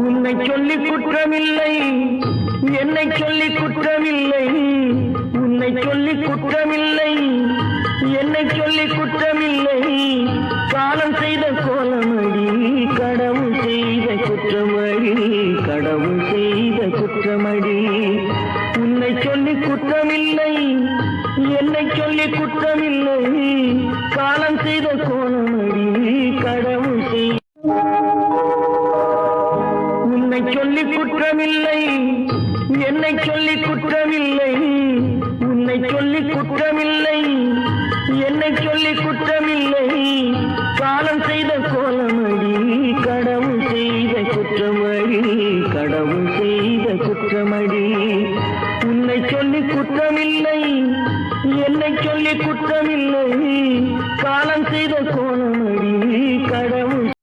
உன்னை சொல்லி குற்றமில்லை, என்னை சொல்லி குற்றமில்லை. உன்னை சொல்லி குற்றமில்லை, என்னை சொல்லி குற்றமில்லை. காலம் செய்த கோலமடி, கடவுள் செய்த குற்றமடி, கடவுள் செய்த குற்றமடி. உன்னை சொல்லி குற்றமில்லை, என்னை சொல்லி குற்றமில்லை. காலம் செய்த கோலமடி, கடவுள் செய். உன்னை சொல்லி குற்றமில்லை, என்னை சொல்லி குற்றமில்லை. உன்னை சொல்லி குற்றமில்லை, என்னை சொல்லி குற்றமில்லை. காலம் செய்த கோலமடி, கடவுள் செய்த குற்றமடி, கடவுள் செய்த குற்றமடி. உன்னை சொல்லி குற்றமில்லை, என்னை சொல்லி குற்றமில்லை.